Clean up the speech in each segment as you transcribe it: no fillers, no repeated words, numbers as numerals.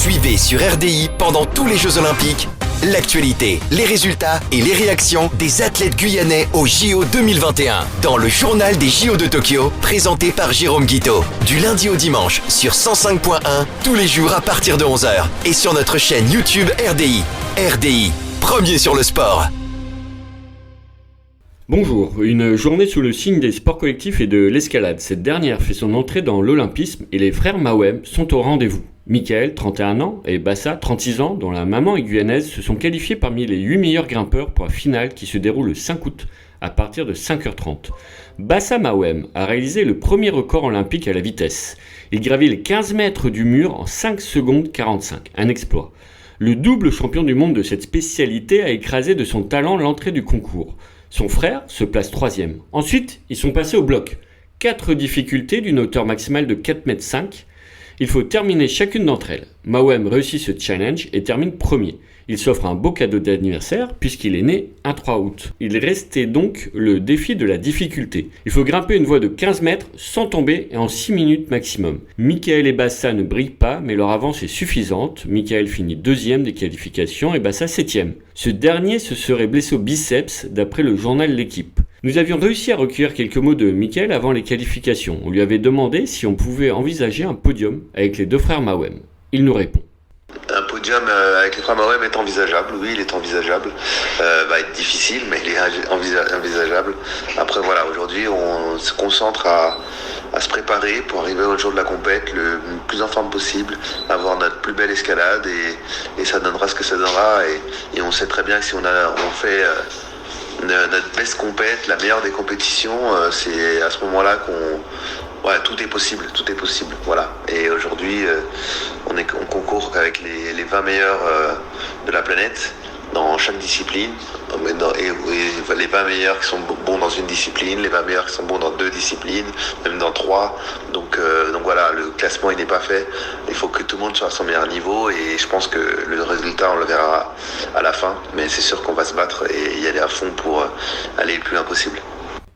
Suivez sur RDI pendant tous les Jeux Olympiques l'actualité, les résultats et les réactions des athlètes guyanais au JO 2021 dans le journal des JO de Tokyo présenté par Jérôme Guiteau. Du lundi au dimanche sur 105.1 tous les jours à partir de 11h et sur notre chaîne YouTube RDI. RDI, premier sur le sport. Bonjour, une journée sous le signe des sports collectifs et de l'escalade. Cette dernière fait son entrée dans l'olympisme et les frères Mawem sont au rendez-vous. Michael, 31 ans, et Bassa, 36 ans, dont la maman est guyanaise, se sont qualifiés parmi les 8 meilleurs grimpeurs pour la finale qui se déroule le 5 août à partir de 5h30. Bassa Mawem a réalisé le premier record olympique à la vitesse. Il gravit les 15 mètres du mur en 5 secondes 45, un exploit. Le double champion du monde de cette spécialité a écrasé de son talent l'entrée du concours. Son frère se place 3e. Ensuite, ils sont passés au bloc. 4 difficultés d'une hauteur maximale de 4,5 m. Il faut terminer chacune d'entre elles. Mawem réussit ce challenge et termine premier. Il s'offre un beau cadeau d'anniversaire puisqu'il est né un 3 août. Il restait donc le défi de la difficulté. Il faut grimper une voie de 15 mètres sans tomber et en 6 minutes maximum. Michael et Bassa ne brillent pas mais leur avance est suffisante. Michael finit 2e des qualifications et Bassa 7e. Ce dernier se serait blessé au biceps d'après le journal L'Équipe. Nous avions réussi à recueillir quelques mots de Michael avant les qualifications. On lui avait demandé si on pouvait envisager un podium avec les deux frères Mawem. Il nous répond. Un podium avec les frères Mawem est envisageable, oui, il est envisageable. Va être difficile, mais il est envisageable. Après, voilà, aujourd'hui, on se concentre à se préparer pour arriver au jour de la compète le plus en forme possible, avoir notre plus belle escalade et ça donnera ce que ça donnera. Et on sait très bien que si on fait notre best compète, la meilleure des compétitions, c'est à ce moment-là tout est possible, voilà. Et aujourd'hui, on concourt avec les 20 meilleurs de la planète dans chaque discipline, et les 20 meilleurs qui sont bons dans une discipline, les 20 meilleurs qui sont bons dans 2 disciplines, même dans 3. Donc voilà, le classement il n'est pas fait. Il faut que tout le monde soit à son meilleur niveau et je pense que le résultat on le verra à la fin. Mais c'est sûr qu'on va se battre et y aller à fond pour aller le plus loin possible.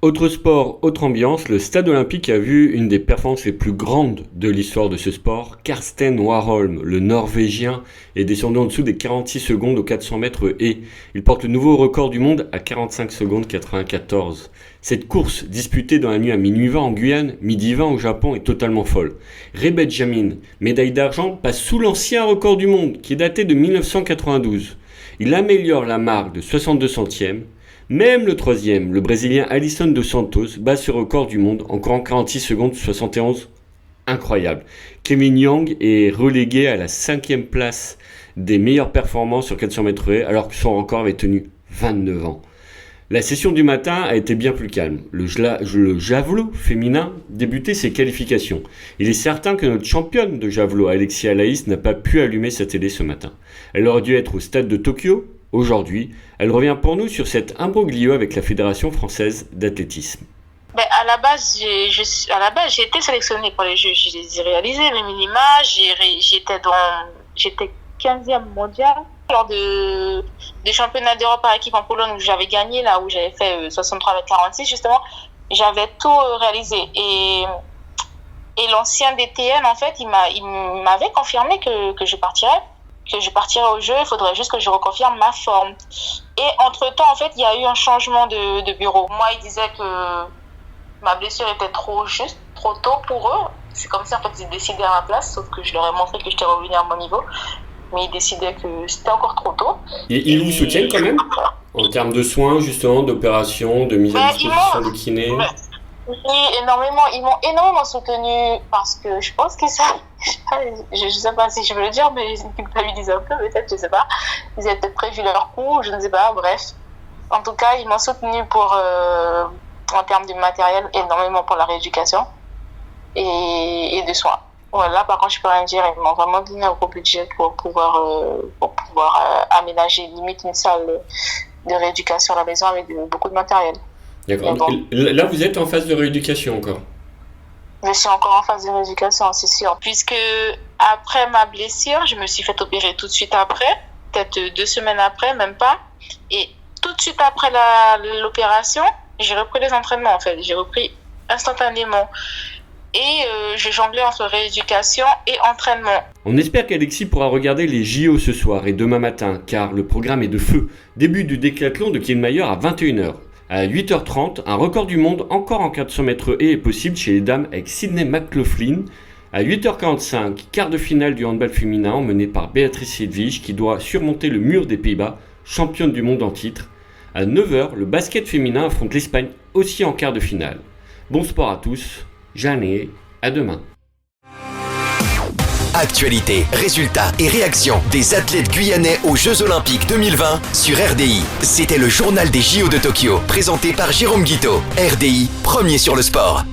Autre sport, autre ambiance, le stade olympique a vu une des performances les plus grandes de l'histoire de ce sport. Karsten Warholm, le Norvégien, est descendu en dessous des 46 secondes aux 400 mètres et il porte le nouveau record du monde à 45 secondes 94. Cette course, disputée dans la nuit à minuit 20 en Guyane, midi 20 au Japon, est totalement folle. Ray Benjamin, médaille d'argent, passe sous l'ancien record du monde qui est daté de 1992. Il améliore la marque de 62 centièmes. Même le 3e, le Brésilien Alisson dos Santos, bat ce record du monde encore en 46 secondes 71. Incroyable. Kevin Young est relégué à la 5e place des meilleures performances sur 400 mètres haies alors que son record avait tenu 29 ans. La session du matin a été bien plus calme. Le javelot féminin débutait ses qualifications. Il est certain que notre championne de javelot, Alexia Laïs, n'a pas pu allumer sa télé ce matin. Elle aurait dû être au stade de Tokyo. Aujourd'hui, elle revient pour nous sur cet imbroglio avec la Fédération française d'athlétisme. À la base, j'ai été sélectionnée pour les Jeux. Je les ai réalisés, mes minima. J'étais 15e mondial lors des championnats d'Europe par équipe en Pologne où j'avais gagné, là où j'avais fait 63,46 justement. J'avais tout réalisé et l'ancien DTN en fait, il m'avait confirmé que je partirais au jeu, il faudrait juste que je reconfirme ma forme. Et entre-temps, en fait, il y a eu un changement de bureau. Moi, ils disaient que ma blessure était trop tôt pour eux. C'est comme ça, en fait, ils décidaient à ma place, sauf que je leur ai montré que j'étais revenue à mon niveau. Mais ils décidaient que c'était encore trop tôt. Et ils vous soutiennent quand même en termes de soins, justement, d'opérations, de mise à disposition de kiné? Oui, énormément. Ils m'ont énormément soutenu parce que je pense que ça, je sais pas si je veux le dire, mais ils culpabilisent un peu, peut-être, je sais pas. Ils avaient peut-être prévu leur coup, je ne sais pas, bref. En tout cas, ils m'ont soutenu en termes de matériel, énormément pour la rééducation et de soins. Voilà, par contre, je peux rien dire. Ils m'ont vraiment donné un gros budget pour pouvoir aménager limite une salle de rééducation à la maison avec beaucoup de matériel. D'accord. Bon. Là, vous êtes en phase de rééducation encore? Je suis encore en phase de rééducation, c'est sûr. Puisque après ma blessure, je me suis fait opérer tout de suite après, peut-être 2 semaines après, même pas. Et tout de suite après l'opération, j'ai repris les entraînements en fait. J'ai repris instantanément. et je jonglais entre rééducation et entraînement. On espère qu'Alexis pourra regarder les JO ce soir et demain matin, car le programme est de feu. Début du décathlon de Kielmayer à 21h. À 8h30, un record du monde encore en 400 mètres haies est possible chez les dames avec Sydney McLaughlin. À 8h45, quart de finale du handball féminin emmené par Béatrice Hedwig qui doit surmonter le mur des Pays-Bas, championne du monde en titre. À 9h, le basket féminin affronte l'Espagne aussi en quart de finale. Bon sport à tous, Jeanne, à demain. Actualité, résultats et réactions des athlètes guyanais aux Jeux Olympiques 2020 sur RDI. C'était le journal des JO de Tokyo, présenté par Jérôme Guiteau. RDI, premier sur le sport.